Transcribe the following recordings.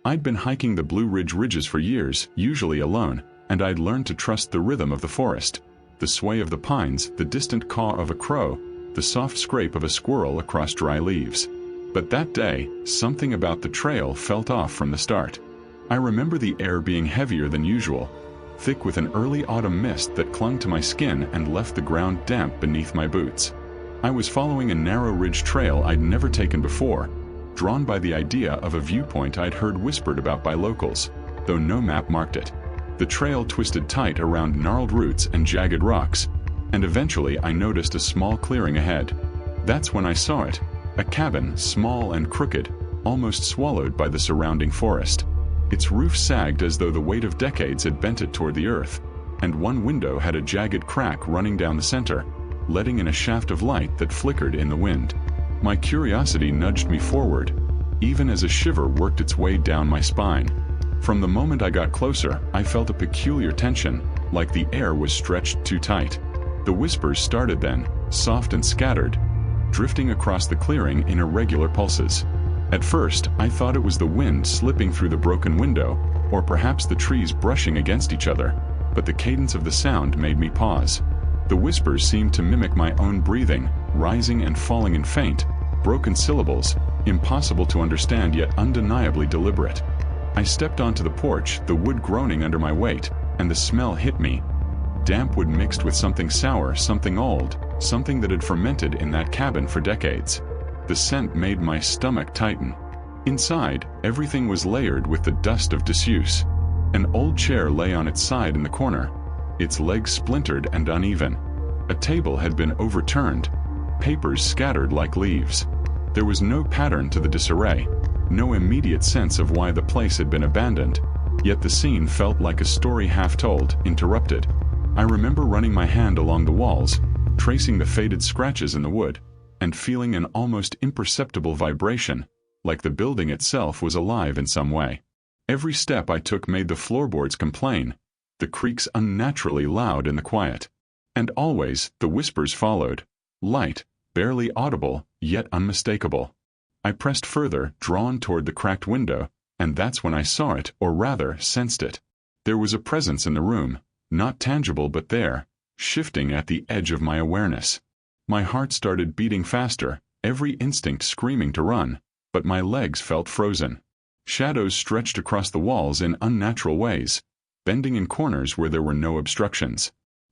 I'd been hiking the Blue Ridge ridges for years, usually alone, and I'd learned to trust the rhythm of the forest. The sway of the pines, the distant caw of a crow, the soft scrape of a squirrel across dry leaves. But that day, something about the trail felt off from the start. I remember the air being heavier than usual, thick with an early autumn mist that clung to my skin and left the ground damp beneath my boots. I was following a narrow ridge trail I'd never taken before, drawn by the idea of a viewpoint I'd heard whispered about by locals, though no map marked it. The trail twisted tight around gnarled roots and jagged rocks, and eventually I noticed a small clearing ahead. That's when I saw it, a cabin, small and crooked, almost swallowed by the surrounding forest. Its roof sagged as though the weight of decades had bent it toward the earth, and one window had a jagged crack running down the center, letting in a shaft of light that flickered in the wind. My curiosity nudged me forward, even as a shiver worked its way down my spine. From the moment I got closer, I felt a peculiar tension, like the air was stretched too tight. The whispers started then, soft and scattered, drifting across the clearing in irregular pulses. At first, I thought it was the wind slipping through the broken window, or perhaps the trees brushing against each other, but the cadence of the sound made me pause. The whispers seemed to mimic my own breathing, rising and falling in faint, broken syllables, impossible to understand yet undeniably deliberate. I stepped onto the porch, the wood groaning under my weight, and the smell hit me. Damp wood mixed with something sour, something old, something that had fermented in that cabin for decades. The scent made my stomach tighten. Inside, everything was layered with the dust of disuse. An old chair lay on its side in the corner, its legs splintered and uneven. A table had been overturned, papers scattered like leaves. There was no pattern to the disarray, no immediate sense of why the place had been abandoned, yet the scene felt like a story half told, interrupted. I remember running my hand along the walls, tracing the faded scratches in the wood, and feeling an almost imperceptible vibration, like the building itself was alive in some way. Every step I took made the floorboards complain, the creaks unnaturally loud in the quiet. And always, the whispers followed, light, barely audible, yet unmistakable. I pressed further, drawn toward the cracked window, and that's when I saw it, or rather, sensed it. There was a presence in the room, not tangible but there, shifting at the edge of my awareness. My heart started beating faster, every instinct screaming to run, but my legs felt frozen. Shadows stretched across the walls in unnatural ways, bending in corners where there were no obstructions.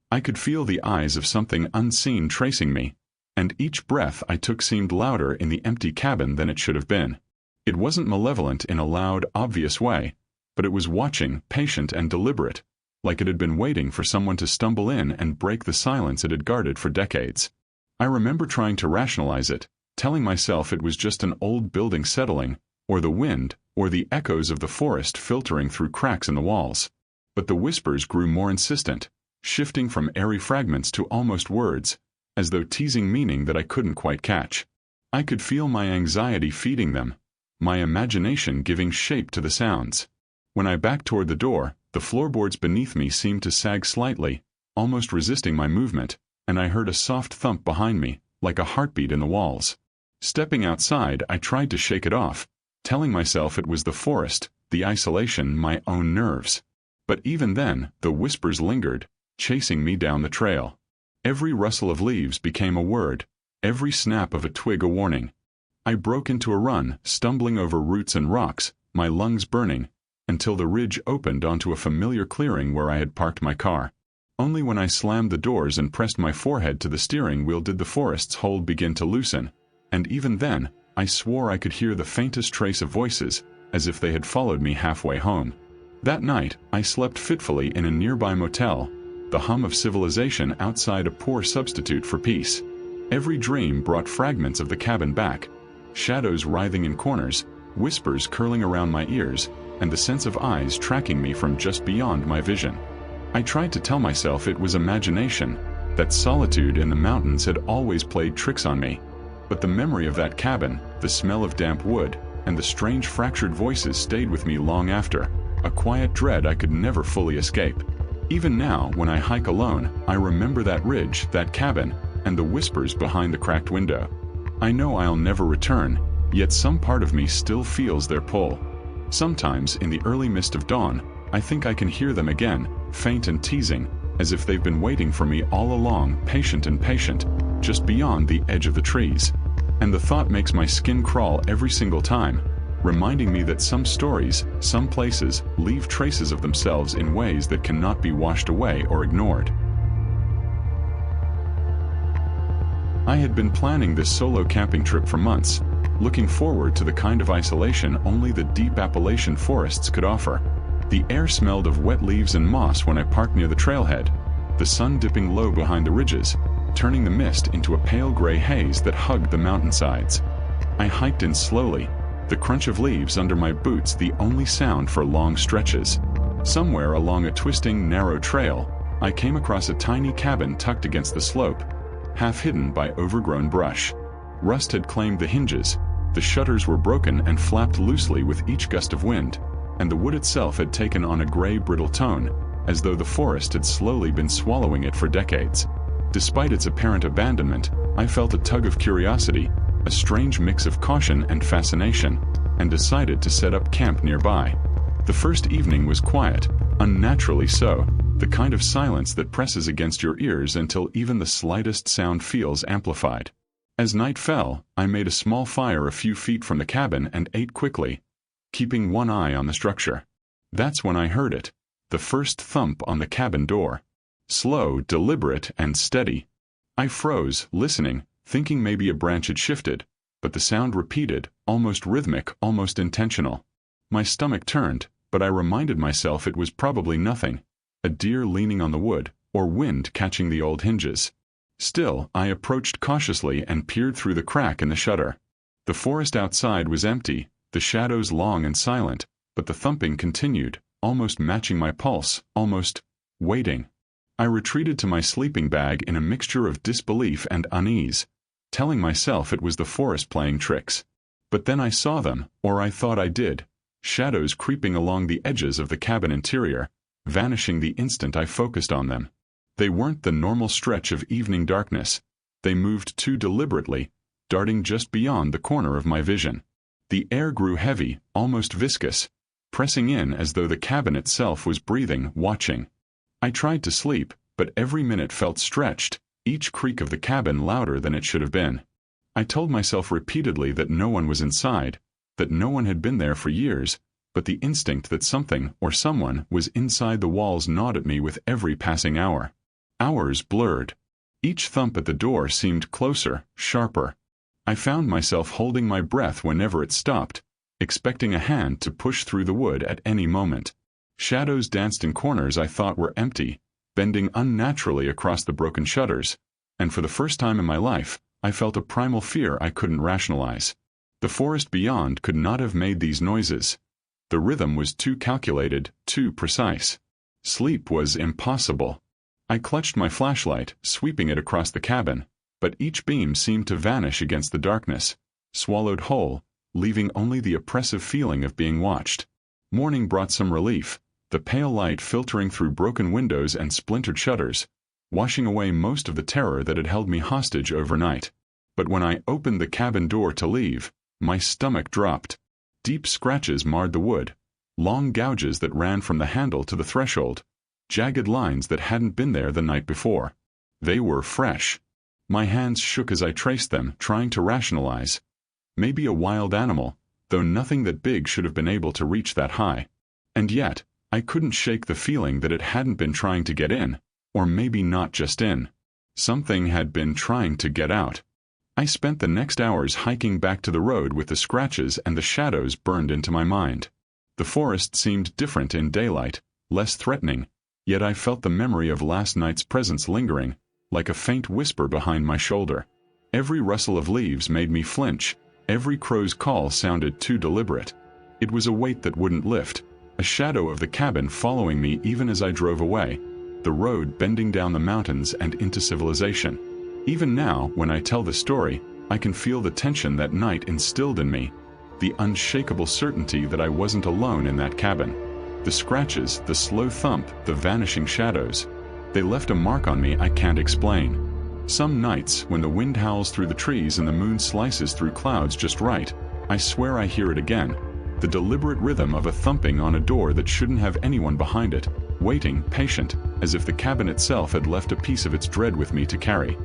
I could feel the eyes of something unseen tracing me, and each breath I took seemed louder in the empty cabin than it should have been. It wasn't malevolent in a loud, obvious way, but it was watching, patient and deliberate, like it had been waiting for someone to stumble in and break the silence it had guarded for decades. I remember trying to rationalize it, telling myself it was just an old building settling, or the wind, or the echoes of the forest filtering through cracks in the walls. But the whispers grew more insistent, shifting from airy fragments to almost words, as though teasing meaning that I couldn't quite catch. I could feel my anxiety feeding them, my imagination giving shape to the sounds. When I backed toward the door, the floorboards beneath me seemed to sag slightly, almost resisting my movement, and I heard a soft thump behind me, like a heartbeat in the walls. Stepping outside, I tried to shake it off, telling myself it was the forest, the isolation, my own nerves. But even then, the whispers lingered, chasing me down the trail. Every rustle of leaves became a word, every snap of a twig a warning. I broke into a run, stumbling over roots and rocks, my lungs burning, until the ridge opened onto a familiar clearing where I had parked my car. Only when I slammed the doors and pressed my forehead to the steering wheel did the forest's hold begin to loosen, and even then, I swore I could hear the faintest trace of voices, as if they had followed me halfway home. That night, I slept fitfully in a nearby motel, the hum of civilization outside a poor substitute for peace. Every dream brought fragments of the cabin back, shadows writhing in corners, whispers curling around my ears, and the sense of eyes tracking me from just beyond my vision. I tried to tell myself it was imagination, that solitude in the mountains had always played tricks on me. But the memory of that cabin, the smell of damp wood, and the strange fractured voices stayed with me long after, a quiet dread I could never fully escape. Even now, when I hike alone, I remember that ridge, that cabin, and the whispers behind the cracked window. I know I'll never return, yet some part of me still feels their pull. Sometimes, in the early mist of dawn, I think I can hear them again, faint and teasing, as if they've been waiting for me all along, patient and patient, just beyond the edge of the trees. And the thought makes my skin crawl every single time, reminding me that some stories, some places, leave traces of themselves in ways that cannot be washed away or ignored. I had been planning this solo camping trip for months, looking forward to the kind of isolation only the deep Appalachian forests could offer. The air smelled of wet leaves and moss when I parked near the trailhead, the sun dipping low behind the ridges, turning the mist into a pale gray haze that hugged the mountainsides. I hiked in slowly, the crunch of leaves under my boots the only sound for long stretches. Somewhere along a twisting, narrow trail, I came across a tiny cabin tucked against the slope, half hidden by overgrown brush. Rust had claimed the hinges, the shutters were broken and flapped loosely with each gust of wind, and the wood itself had taken on a gray, brittle tone, as though the forest had slowly been swallowing it for decades. Despite its apparent abandonment, I felt a tug of curiosity, a strange mix of caution and fascination, and decided to set up camp nearby. The first evening was quiet, unnaturally so, the kind of silence that presses against your ears until even the slightest sound feels amplified. As night fell, I made a small fire a few feet from the cabin and ate quickly, keeping one eye on the structure. That's when I heard it, the first thump on the cabin door. Slow, deliberate, and steady. I froze, listening, thinking maybe a branch had shifted, but the sound repeated, almost rhythmic, almost intentional. My stomach turned, but I reminded myself it was probably nothing, a deer leaning on the wood, or wind catching the old hinges. Still, I approached cautiously and peered through the crack in the shutter. The forest outside was empty, the shadows long and silent, but the thumping continued, almost matching my pulse, almost waiting. I retreated to my sleeping bag in a mixture of disbelief and unease, telling myself it was the forest playing tricks. But then I saw them, or I thought I did, shadows creeping along the edges of the cabin interior, vanishing the instant I focused on them. They weren't the normal stretch of evening darkness. They moved too deliberately, darting just beyond the corner of my vision. The air grew heavy, almost viscous, pressing in as though the cabin itself was breathing, watching. I tried to sleep, but every minute felt stretched, each creak of the cabin louder than it should have been. I told myself repeatedly that no one was inside, that no one had been there for years, but the instinct that something or someone was inside the walls gnawed at me with every passing hour. Hours blurred. Each thump at the door seemed closer, sharper. I found myself holding my breath whenever it stopped, expecting a hand to push through the wood at any moment. Shadows danced in corners I thought were empty, bending unnaturally across the broken shutters, and for the first time in my life, I felt a primal fear I couldn't rationalize. The forest beyond could not have made these noises. The rhythm was too calculated, too precise. Sleep was impossible. I clutched my flashlight, sweeping it across the cabin, but each beam seemed to vanish against the darkness, swallowed whole, leaving only the oppressive feeling of being watched. Morning brought some relief, the pale light filtering through broken windows and splintered shutters, washing away most of the terror that had held me hostage overnight. But when I opened the cabin door to leave, my stomach dropped. Deep scratches marred the wood, long gouges that ran from the handle to the threshold, jagged lines that hadn't been there the night before. They were fresh. My hands shook as I traced them, trying to rationalize. Maybe a wild animal, though nothing that big should have been able to reach that high. And yet, I couldn't shake the feeling that it hadn't been trying to get in, or maybe not just in. Something had been trying to get out. I spent the next hours hiking back to the road with the scratches and the shadows burned into my mind. The forest seemed different in daylight, less threatening, yet I felt the memory of last night's presence lingering, like a faint whisper behind my shoulder. Every rustle of leaves made me flinch, every crow's call sounded too deliberate. It was a weight that wouldn't lift, a shadow of the cabin following me even as I drove away, the road bending down the mountains and into civilization. Even now, when I tell the story, I can feel the tension that night instilled in me, the unshakable certainty that I wasn't alone in that cabin. The scratches, the slow thump, the vanishing shadows. They left a mark on me I can't explain. Some nights, when the wind howls through the trees and the moon slices through clouds just right, I swear I hear it again, the deliberate rhythm of a thumping on a door that shouldn't have anyone behind it, waiting, patient, as if the cabin itself had left a piece of its dread with me to carry.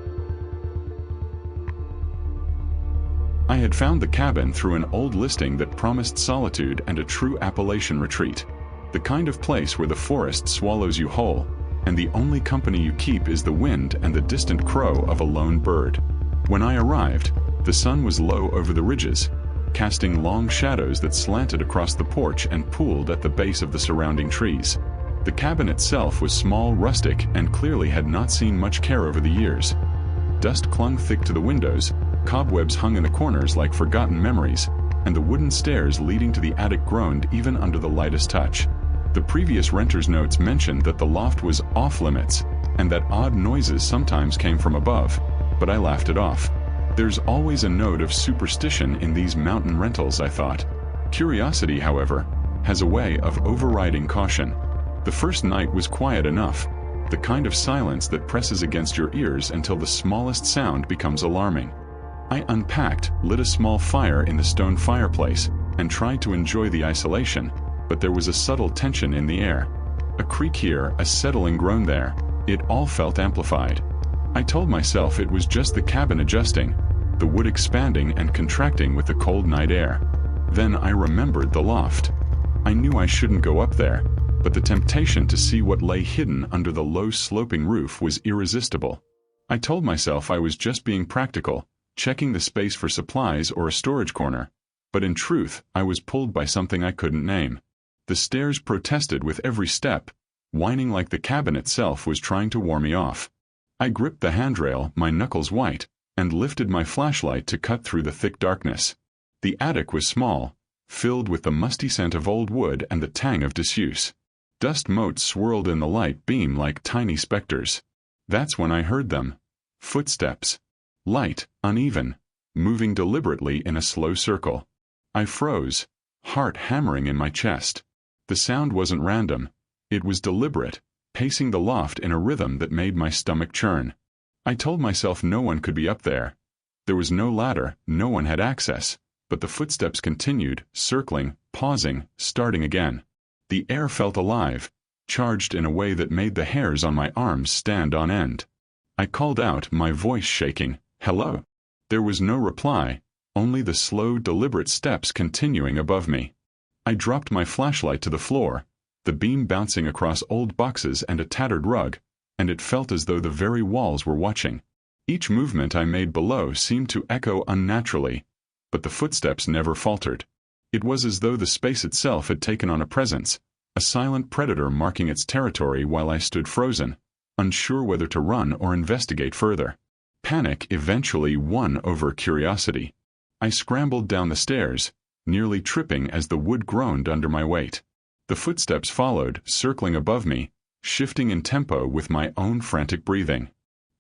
I had found the cabin through an old listing that promised solitude and a true Appalachian retreat. The kind of place where the forest swallows you whole, and the only company you keep is the wind and the distant crow of a lone bird. When I arrived, the sun was low over the ridges, casting long shadows that slanted across the porch and pooled at the base of the surrounding trees. The cabin itself was small, rustic, and clearly had not seen much care over the years. Dust clung thick to the windows, cobwebs hung in the corners like forgotten memories, and the wooden stairs leading to the attic groaned even under the lightest touch. The previous renter's notes mentioned that the loft was off-limits, and that odd noises sometimes came from above, but I laughed it off. There's always a note of superstition in these mountain rentals, I thought. Curiosity, however, has a way of overriding caution. The first night was quiet enough, the kind of silence that presses against your ears until the smallest sound becomes alarming. I unpacked, lit a small fire in the stone fireplace, and tried to enjoy the isolation, but there was a subtle tension in the air. A creak here, a settling groan there. It all felt amplified. I told myself it was just the cabin adjusting, the wood expanding and contracting with the cold night air. Then I remembered the loft. I knew I shouldn't go up there, but the temptation to see what lay hidden under the low sloping roof was irresistible. I told myself I was just being practical, checking the space for supplies or a storage corner, but in truth, I was pulled by something I couldn't name. The stairs protested with every step, whining like the cabin itself was trying to warn me off. I gripped the handrail, my knuckles white, and lifted my flashlight to cut through the thick darkness. The attic was small, filled with the musty scent of old wood and the tang of disuse. Dust motes swirled in the light beam like tiny specters. That's when I heard them. Footsteps. Light, uneven, moving deliberately in a slow circle. I froze, heart hammering in my chest. The sound wasn't random. It was deliberate, pacing the loft in a rhythm that made my stomach churn. I told myself no one could be up there. There was no ladder, no one had access, but the footsteps continued, circling, pausing, starting again. The air felt alive, charged in a way that made the hairs on my arms stand on end. I called out, my voice shaking, "Hello?" There was no reply, only the slow, deliberate steps continuing above me. I dropped my flashlight to the floor, the beam bouncing across old boxes and a tattered rug, and it felt as though the very walls were watching. Each movement I made below seemed to echo unnaturally, but the footsteps never faltered. It was as though the space itself had taken on a presence, a silent predator marking its territory while I stood frozen, unsure whether to run or investigate further. Panic eventually won over curiosity. I scrambled down the stairs, nearly tripping as the wood groaned under my weight. The footsteps followed, circling above me, shifting in tempo with my own frantic breathing.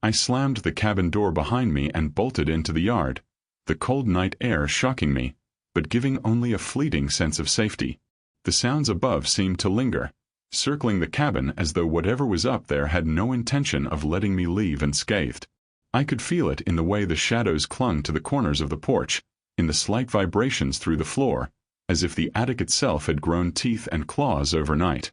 I slammed the cabin door behind me and bolted into the yard, the cold night air shocking me, but giving only a fleeting sense of safety. The sounds above seemed to linger, circling the cabin as though whatever was up there had no intention of letting me leave unscathed. I could feel it in the way the shadows clung to the corners of the porch, in the slight vibrations through the floor, as if the attic itself had grown teeth and claws overnight.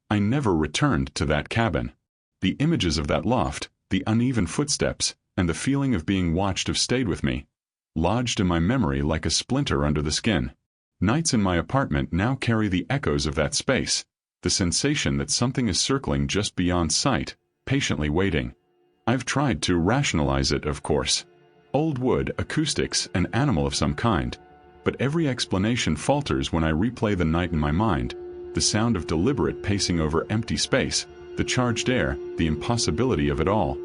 I never returned to that cabin. The images of that loft, the uneven footsteps, and the feeling of being watched have stayed with me, lodged in my memory like a splinter under the skin. Nights in my apartment now carry the echoes of that space, the sensation that something is circling just beyond sight, patiently waiting. I've tried to rationalize it, of course. Old wood, acoustics, an animal of some kind. But every explanation falters when I replay the night in my mind, the sound of deliberate pacing over empty space, the charged air, the impossibility of it all.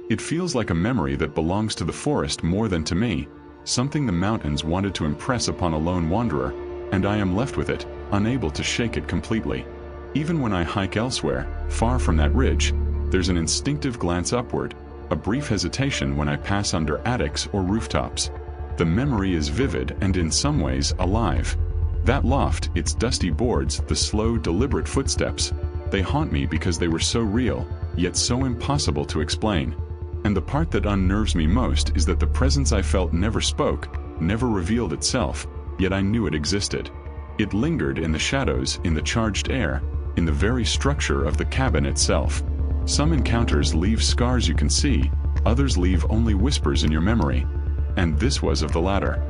It feels like a memory that belongs to the forest more than to me, something the mountains wanted to impress upon a lone wanderer, and I am left with it, unable to shake it completely. Even when I hike elsewhere, far from that ridge, there's an instinctive glance upward, a brief hesitation when I pass under attics or rooftops. The memory is vivid and in some ways alive. That loft, its dusty boards, the slow, deliberate footsteps, they haunt me because they were so real, yet so impossible to explain. And the part that unnerves me most is that the presence I felt never spoke, never revealed itself, yet I knew it existed. It lingered in the shadows, in the charged air, in the very structure of the cabin itself. Some encounters leave scars you can see, others leave only whispers in your memory. And this was of the latter.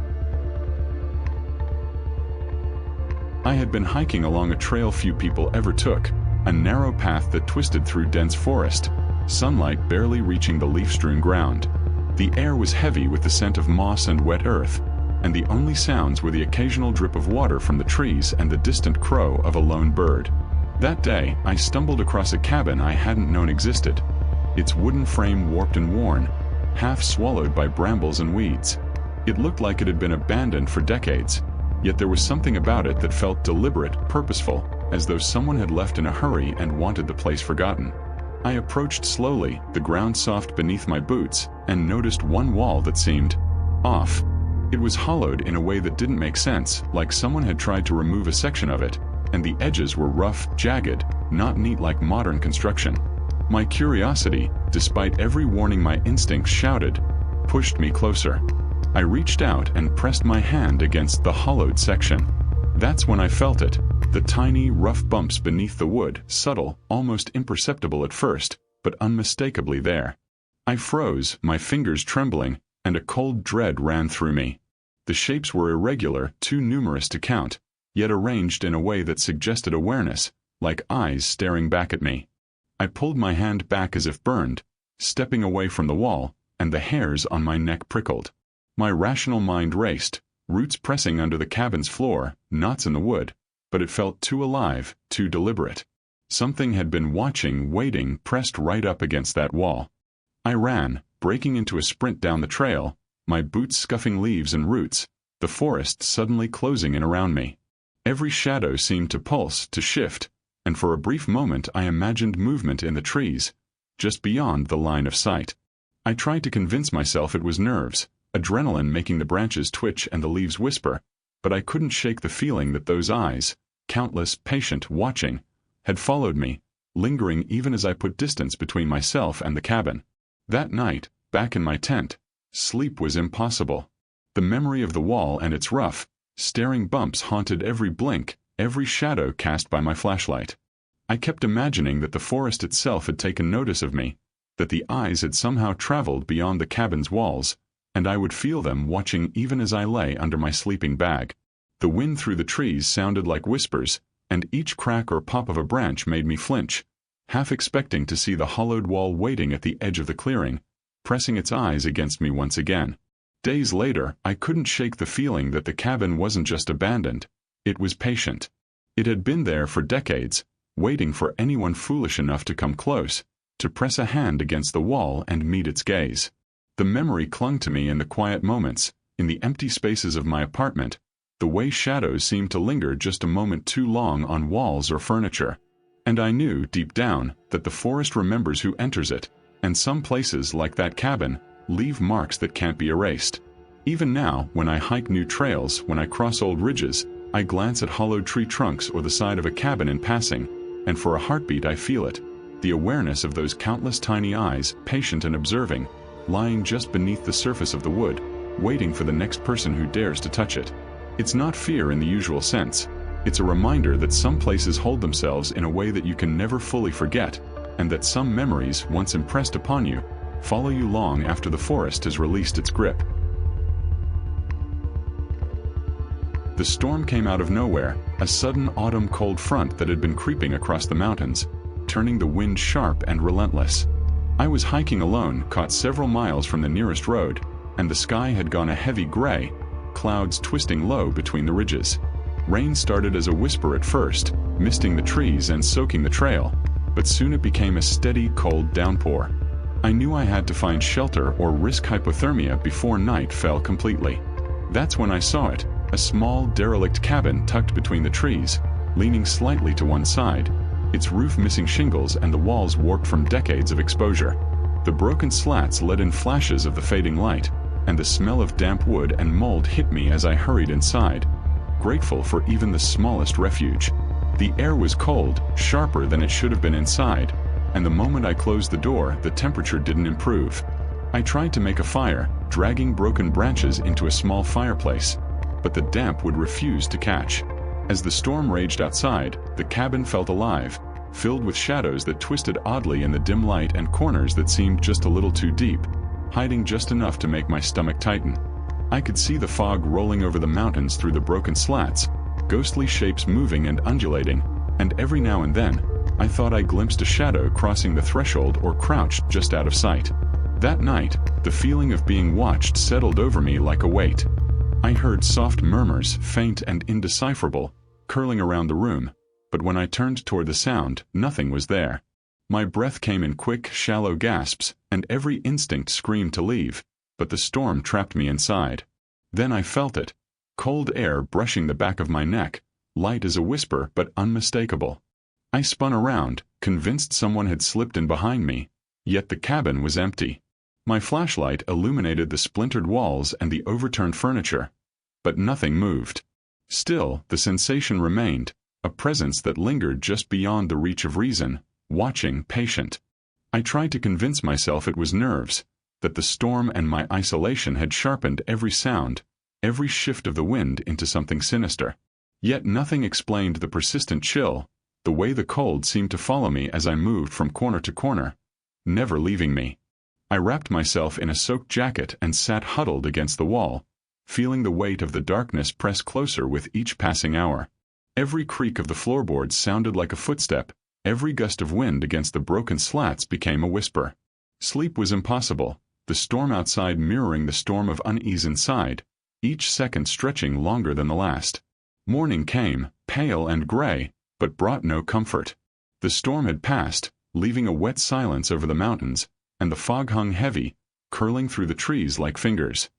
I had been hiking along a trail few people ever took, a narrow path that twisted through dense forest, sunlight barely reaching the leaf-strewn ground. The air was heavy with the scent of moss and wet earth, and the only sounds were the occasional drip of water from the trees and the distant crow of a lone bird. That day, I stumbled across a cabin I hadn't known existed, its wooden frame warped and worn, half swallowed by brambles and weeds. It looked like it had been abandoned for decades, yet there was something about it that felt deliberate, purposeful, as though someone had left in a hurry and wanted the place forgotten. I approached slowly, the ground soft beneath my boots, and noticed one wall that seemed off. It was hollowed in a way that didn't make sense, like someone had tried to remove a section of it, and the edges were rough, jagged, not neat like modern construction. My curiosity, despite every warning my instincts shouted, pushed me closer. I reached out and pressed my hand against the hollowed section. That's when I felt it, the tiny, rough bumps beneath the wood, subtle, almost imperceptible at first, but unmistakably there. I froze, my fingers trembling, and a cold dread ran through me. The shapes were irregular, too numerous to count, yet arranged in a way that suggested awareness, like eyes staring back at me. I pulled my hand back as if burned, stepping away from the wall, and the hairs on my neck prickled. My rational mind raced, roots pressing under the cabin's floor, knots in the wood, but it felt too alive, too deliberate. Something had been watching, waiting, pressed right up against that wall. I ran, breaking into a sprint down the trail, my boots scuffing leaves and roots, the forest suddenly closing in around me. Every shadow seemed to pulse, to shift, and for a brief moment I imagined movement in the trees, just beyond the line of sight. I tried to convince myself it was nerves, adrenaline making the branches twitch and the leaves whisper, but I couldn't shake the feeling that those eyes, countless, patient, watching, had followed me, lingering even as I put distance between myself and the cabin. That night, back in my tent, sleep was impossible. The memory of the wall and its rough, staring bumps haunted every blink, every shadow cast by my flashlight. I kept imagining that the forest itself had taken notice of me, that the eyes had somehow traveled beyond the cabin's walls, and I would feel them watching even as I lay under my sleeping bag. The wind through the trees sounded like whispers, and each crack or pop of a branch made me flinch, half expecting to see the hollowed wall waiting at the edge of the clearing, pressing its eyes against me once again. Days later, I couldn't shake the feeling that the cabin wasn't just abandoned, it was patient. It had been there for decades, waiting for anyone foolish enough to come close, to press a hand against the wall and meet its gaze. The memory clung to me in the quiet moments, in the empty spaces of my apartment, the way shadows seemed to linger just a moment too long on walls or furniture. And I knew, deep down, that the forest remembers who enters it, and some places, like that cabin, leave marks that can't be erased. Even now, when I hike new trails, when I cross old ridges, I glance at hollowed tree trunks or the side of a cabin in passing, and for a heartbeat I feel it, the awareness of those countless tiny eyes, patient and observing, lying just beneath the surface of the wood, waiting for the next person who dares to touch it. It's not fear in the usual sense. It's a reminder that some places hold themselves in a way that you can never fully forget, and that some memories, once impressed upon you, follow you long after the forest has released its grip. The storm came out of nowhere, a sudden autumn cold front that had been creeping across the mountains, turning the wind sharp and relentless. I was hiking alone, caught several miles from the nearest road, and the sky had gone a heavy gray, clouds twisting low between the ridges. Rain started as a whisper at first, misting the trees and soaking the trail, but soon it became a steady, cold downpour. I knew I had to find shelter or risk hypothermia before night fell completely. That's when I saw it, a small, derelict cabin tucked between the trees, leaning slightly to one side, its roof missing shingles and the walls warped from decades of exposure. The broken slats let in flashes of the fading light, and the smell of damp wood and mold hit me as I hurried inside, grateful for even the smallest refuge. The air was cold, sharper than it should have been inside, and the moment I closed the door, the temperature didn't improve. I tried to make a fire, dragging broken branches into a small fireplace, but the damp would refuse to catch. As the storm raged outside, the cabin felt alive, filled with shadows that twisted oddly in the dim light and corners that seemed just a little too deep, hiding just enough to make my stomach tighten. I could see the fog rolling over the mountains through the broken slats, ghostly shapes moving and undulating, and every now and then, I thought I glimpsed a shadow crossing the threshold or crouched just out of sight. That night, the feeling of being watched settled over me like a weight. I heard soft murmurs, faint and indecipherable, curling around the room, but when I turned toward the sound, nothing was there. My breath came in quick, shallow gasps, and every instinct screamed to leave, but the storm trapped me inside. Then I felt it, cold air brushing the back of my neck, light as a whisper but unmistakable. I spun around, convinced someone had slipped in behind me, yet the cabin was empty. My flashlight illuminated the splintered walls and the overturned furniture, but nothing moved. Still, the sensation remained, a presence that lingered just beyond the reach of reason, watching, patient. I tried to convince myself it was nerves, that the storm and my isolation had sharpened every sound, every shift of the wind into something sinister. Yet nothing explained the persistent chill, the way the cold seemed to follow me as I moved from corner to corner, never leaving me. I wrapped myself in a soaked jacket and sat huddled against the wall, feeling the weight of the darkness press closer with each passing hour. Every creak of the floorboards sounded like a footstep, every gust of wind against the broken slats became a whisper. Sleep was impossible, the storm outside mirroring the storm of unease inside, each second stretching longer than the last. Morning came, pale and gray, but brought no comfort. The storm had passed, leaving a wet silence over the mountains, and the fog hung heavy, curling through the trees like fingers.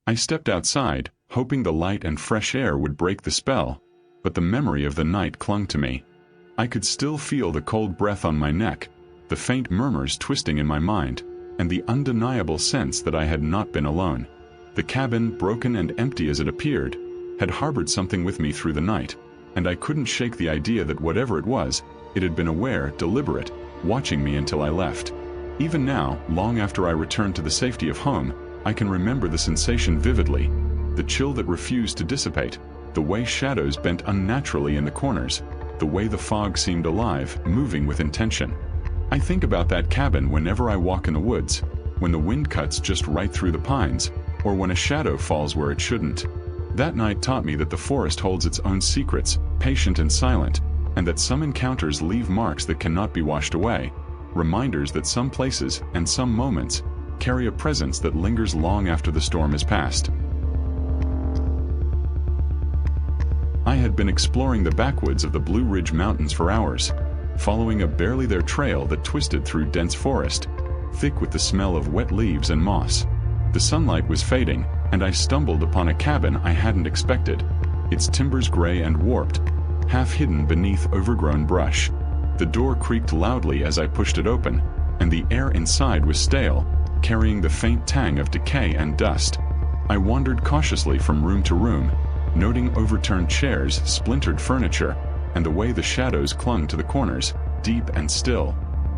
I stepped outside, hoping the light and fresh air would break the spell, but the memory of the night clung to me. I could still feel the cold breath on my neck, the faint murmurs twisting in my mind, and the undeniable sense that I had not been alone. The cabin, broken and empty as it appeared, had harbored something with me through the night, and I couldn't shake the idea that whatever it was, it had been aware, deliberate, watching me until I left. Even now, long after I returned to the safety of home, I can remember the sensation vividly, the chill that refused to dissipate, the way shadows bent unnaturally in the corners, the way the fog seemed alive, moving with intention. I think about that cabin whenever I walk in the woods, when the wind cuts just right through the pines, or when a shadow falls where it shouldn't. That night taught me that the forest holds its own secrets, patient and silent, and that some encounters leave marks that cannot be washed away, reminders that some places and some moments carry a presence that lingers long after the storm has passed. I had been exploring the backwoods of the Blue Ridge Mountains for hours, following a barely there trail that twisted through dense forest, thick with the smell of wet leaves and moss. The sunlight was fading, and I stumbled upon a cabin I hadn't expected, its timbers gray and warped, half hidden beneath overgrown brush. The door creaked loudly as I pushed it open, and the air inside was stale, carrying the faint tang of decay and dust. I wandered cautiously from room to room, noting overturned chairs, splintered furniture, and the way the shadows clung to the corners, deep and still.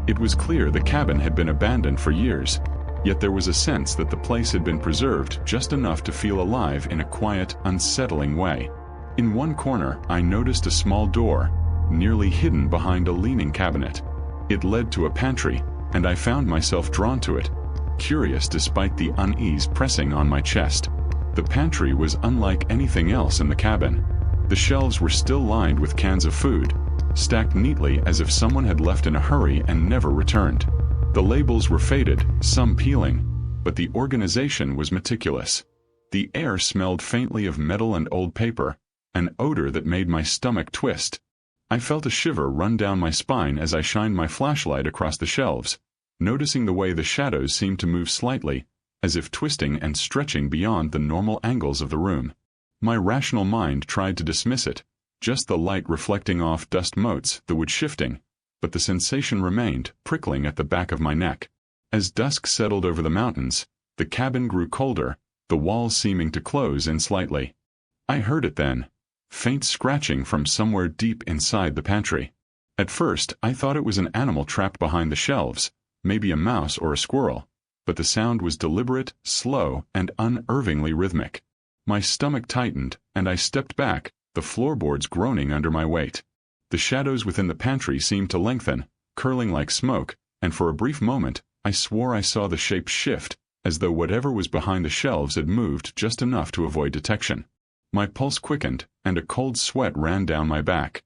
It was clear the cabin had been abandoned for years, yet there was a sense that the place had been preserved just enough to feel alive in a quiet, unsettling way. In one corner, I noticed a small door, nearly hidden behind a leaning cabinet. It led to a pantry, and I found myself drawn to it, curious despite the unease pressing on my chest. The pantry was unlike anything else in the cabin. The shelves were still lined with cans of food, stacked neatly as if someone had left in a hurry and never returned. The labels were faded, some peeling, but the organization was meticulous. The air smelled faintly of metal and old paper, an odor that made my stomach twist. I felt a shiver run down my spine as I shined my flashlight across the shelves, noticing the way the shadows seemed to move slightly, as if twisting and stretching beyond the normal angles of the room. My rational mind tried to dismiss it, just the light reflecting off dust motes, the wood shifting, but the sensation remained, prickling at the back of my neck. As dusk settled over the mountains, the cabin grew colder, the walls seeming to close in slightly. I heard it then, faint scratching from somewhere deep inside the pantry. At first, I thought it was an animal trapped behind the shelves, maybe a mouse or a squirrel, but the sound was deliberate, slow, and unnervingly rhythmic. My stomach tightened, and I stepped back, the floorboards groaning under my weight. The shadows within the pantry seemed to lengthen, curling like smoke, and for a brief moment, I swore I saw the shape shift, as though whatever was behind the shelves had moved just enough to avoid detection. My pulse quickened, and a cold sweat ran down my back.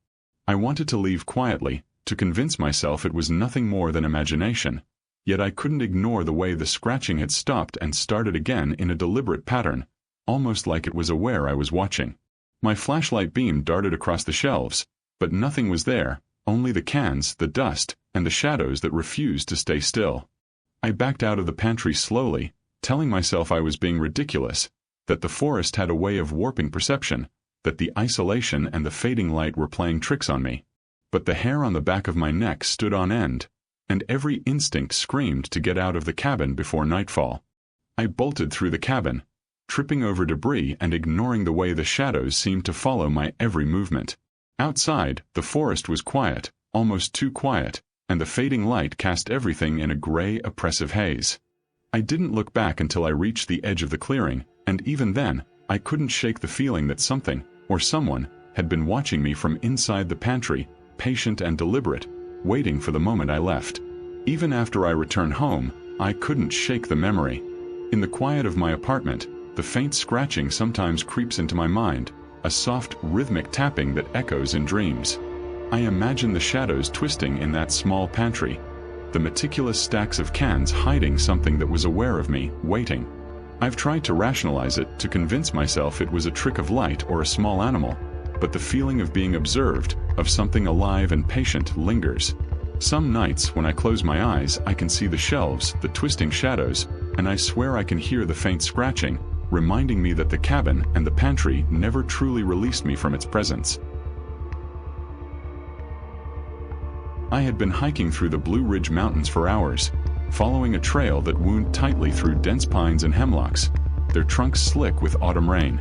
I wanted to leave quietly, to convince myself it was nothing more than imagination, yet I couldn't ignore the way the scratching had stopped and started again in a deliberate pattern, almost like it was aware I was watching. My flashlight beam darted across the shelves, but nothing was there, only the cans, the dust, and the shadows that refused to stay still. I backed out of the pantry slowly, telling myself I was being ridiculous, that the forest had a way of warping perception, that the isolation and the fading light were playing tricks on me. But the hair on the back of my neck stood on end, and every instinct screamed to get out of the cabin before nightfall. I bolted through the cabin, tripping over debris and ignoring the way the shadows seemed to follow my every movement. Outside, the forest was quiet, almost too quiet, and the fading light cast everything in a gray, oppressive haze. I didn't look back until I reached the edge of the clearing, and even then, I couldn't shake the feeling that something, or someone, had been watching me from inside the pantry, patient and deliberate, waiting for the moment I left. Even after I returned home, I couldn't shake the memory. In the quiet of my apartment, the faint scratching sometimes creeps into my mind, a soft, rhythmic tapping that echoes in dreams. I imagine the shadows twisting in that small pantry, the meticulous stacks of cans hiding something that was aware of me, waiting. I've tried to rationalize it, to convince myself it was a trick of light or a small animal, but the feeling of being observed, of something alive and patient, lingers. Some nights, when I close my eyes, I can see the shelves, the twisting shadows, and I swear I can hear the faint scratching, reminding me that the cabin and the pantry never truly released me from its presence. I had been hiking through the Blue Ridge Mountains for hours, following a trail that wound tightly through dense pines and hemlocks, their trunks slick with autumn rain.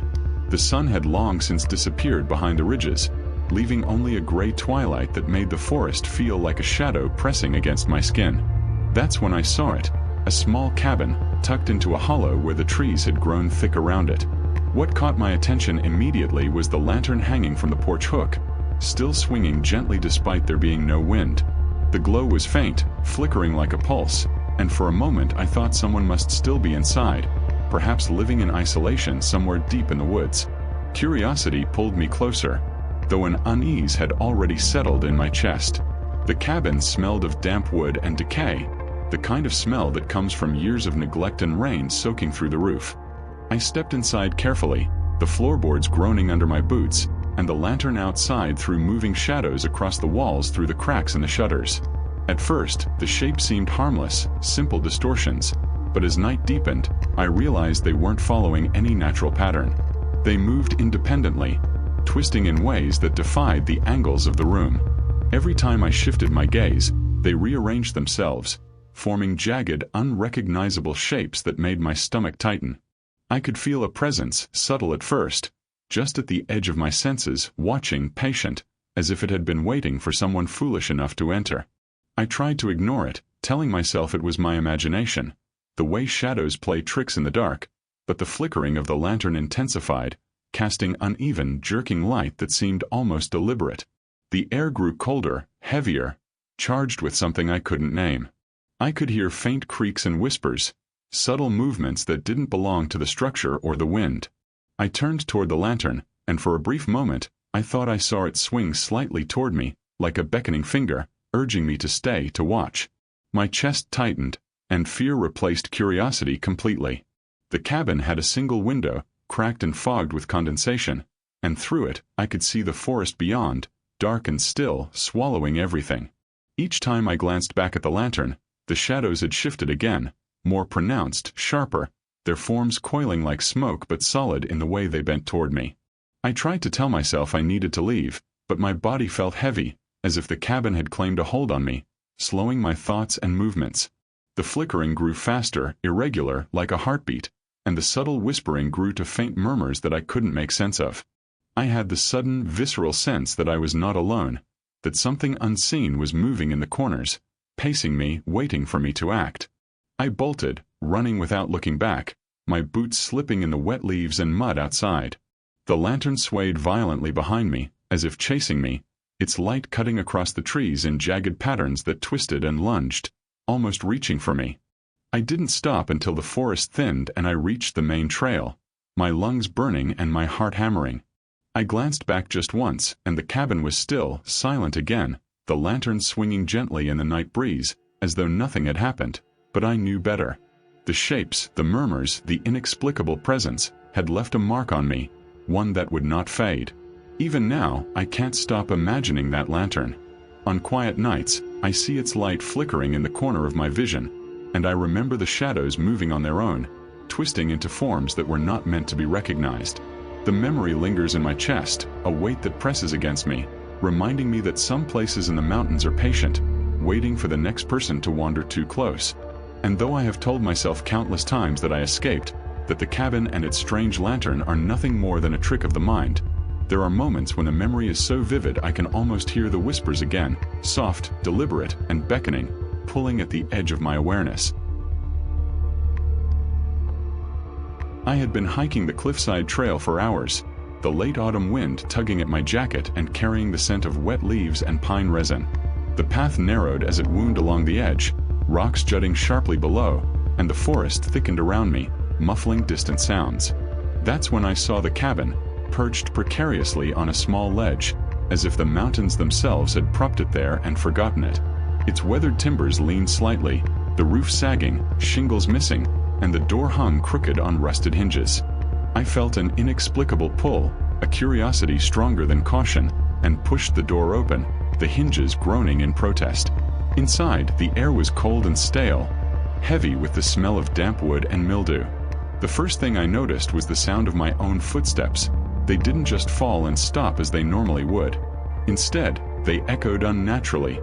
The sun had long since disappeared behind the ridges, leaving only a gray twilight that made the forest feel like a shadow pressing against my skin. That's when I saw it, a small cabin, tucked into a hollow where the trees had grown thick around it. What caught my attention immediately was the lantern hanging from the porch hook, still swinging gently despite there being no wind. The glow was faint, flickering like a pulse, and for a moment I thought someone must still be inside, perhaps living in isolation somewhere deep in the woods. Curiosity pulled me closer, though an unease had already settled in my chest. The cabin smelled of damp wood and decay, the kind of smell that comes from years of neglect and rain soaking through the roof. I stepped inside carefully, the floorboards groaning under my boots, and the lantern outside threw moving shadows across the walls through the cracks in the shutters. At first, the shape seemed harmless, simple distortions, but as night deepened, I realized they weren't following any natural pattern. They moved independently, twisting in ways that defied the angles of the room. Every time I shifted my gaze, they rearranged themselves, forming jagged, unrecognizable shapes that made my stomach tighten. I could feel a presence, subtle at first, just at the edge of my senses, watching, patient, as if it had been waiting for someone foolish enough to enter. I tried to ignore it, telling myself it was my imagination, the way shadows play tricks in the dark, but the flickering of the lantern intensified, casting uneven, jerking light that seemed almost deliberate. The air grew colder, heavier, charged with something I couldn't name. I could hear faint creaks and whispers, subtle movements that didn't belong to the structure or the wind. I turned toward the lantern, and for a brief moment, I thought I saw it swing slightly toward me, like a beckoning finger, urging me to stay, to watch. My chest tightened, and fear replaced curiosity completely. The cabin had a single window, cracked and fogged with condensation, and through it, I could see the forest beyond, dark and still, swallowing everything. Each time I glanced back at the lantern, the shadows had shifted again, more pronounced, sharper, their forms coiling like smoke but solid in the way they bent toward me. I tried to tell myself I needed to leave, but my body felt heavy, as if the cabin had claimed a hold on me, slowing my thoughts and movements. The flickering grew faster, irregular, like a heartbeat, and the subtle whispering grew to faint murmurs that I couldn't make sense of. I had the sudden, visceral sense that I was not alone, that something unseen was moving in the corners, pacing me, waiting for me to act. I bolted, running without looking back, my boots slipping in the wet leaves and mud outside. The lantern swayed violently behind me, as if chasing me, its light cutting across the trees in jagged patterns that twisted and lunged, almost reaching for me. I didn't stop until the forest thinned and I reached the main trail, my lungs burning and my heart hammering. I glanced back just once, and the cabin was still, silent again, the lantern swinging gently in the night breeze, as though nothing had happened. But I knew better. The shapes, the murmurs, the inexplicable presence, had left a mark on me, one that would not fade. Even now, I can't stop imagining that lantern. On quiet nights, I see its light flickering in the corner of my vision, and I remember the shadows moving on their own, twisting into forms that were not meant to be recognized. The memory lingers in my chest, a weight that presses against me, reminding me that some places in the mountains are patient, waiting for the next person to wander too close. And though I have told myself countless times that I escaped, that the cabin and its strange lantern are nothing more than a trick of the mind, there are moments when the memory is so vivid I can almost hear the whispers again, soft, deliberate, and beckoning, pulling at the edge of my awareness. I had been hiking the cliffside trail for hours, the late autumn wind tugging at my jacket and carrying the scent of wet leaves and pine resin. The path narrowed as it wound along the edge, rocks jutting sharply below, and the forest thickened around me, muffling distant sounds. That's when I saw the cabin, perched precariously on a small ledge, as if the mountains themselves had propped it there and forgotten it. Its weathered timbers leaned slightly, the roof sagging, shingles missing, and the door hung crooked on rusted hinges. I felt an inexplicable pull, a curiosity stronger than caution, and pushed the door open, the hinges groaning in protest. Inside, the air was cold and stale, heavy with the smell of damp wood and mildew. The first thing I noticed was the sound of my own footsteps. They didn't just fall and stop as they normally would. Instead, they echoed unnaturally,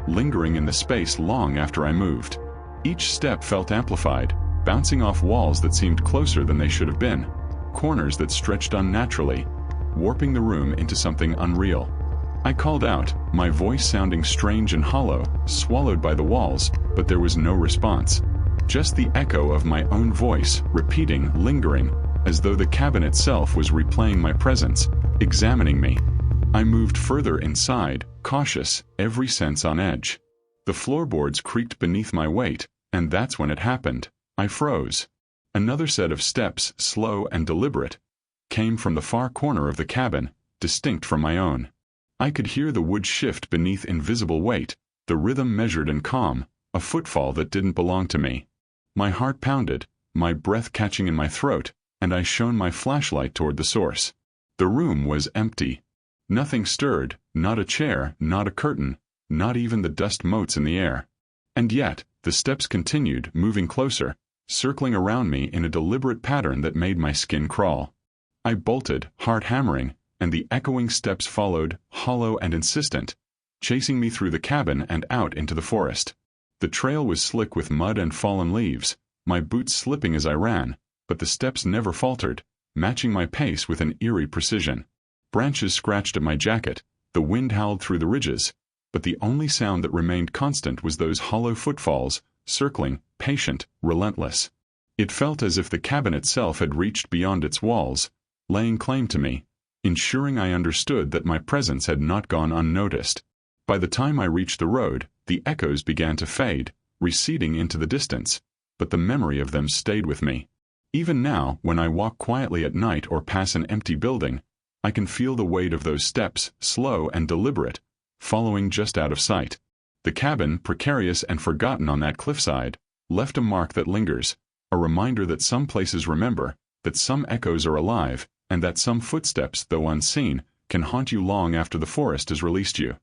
lingering in the space long after I moved. Each step felt amplified, bouncing off walls that seemed closer than they should have been, corners that stretched unnaturally, warping the room into something unreal. I called out, my voice sounding strange and hollow, swallowed by the walls, but there was no response. Just the echo of my own voice, repeating, lingering, as though the cabin itself was replaying my presence, examining me. I moved further inside, cautious, every sense on edge. The floorboards creaked beneath my weight, and that's when it happened. I froze. Another set of steps, slow and deliberate, came from the far corner of the cabin, distinct from my own. I could hear the wood shift beneath invisible weight, the rhythm measured and calm, a footfall that didn't belong to me. My heart pounded, my breath catching in my throat, and I shone my flashlight toward the source. The room was empty. Nothing stirred, not a chair, not a curtain, not even the dust motes in the air. And yet, the steps continued, moving closer, circling around me in a deliberate pattern that made my skin crawl. I bolted, heart hammering, and the echoing steps followed, hollow and insistent, chasing me through the cabin and out into the forest. The trail was slick with mud and fallen leaves, my boots slipping as I ran, but the steps never faltered, matching my pace with an eerie precision. Branches scratched at my jacket, the wind howled through the ridges, but the only sound that remained constant was those hollow footfalls, circling, patient, relentless. It felt as if the cabin itself had reached beyond its walls, laying claim to me, ensuring I understood that my presence had not gone unnoticed. By the time I reached the road, the echoes began to fade, receding into the distance, but the memory of them stayed with me. Even now, when I walk quietly at night or pass an empty building, I can feel the weight of those steps, slow and deliberate, following just out of sight. The cabin, precarious and forgotten on that cliffside, left a mark that lingers, a reminder that some places remember, that some echoes are alive, and that some footsteps, though unseen, can haunt you long after the forest has released you.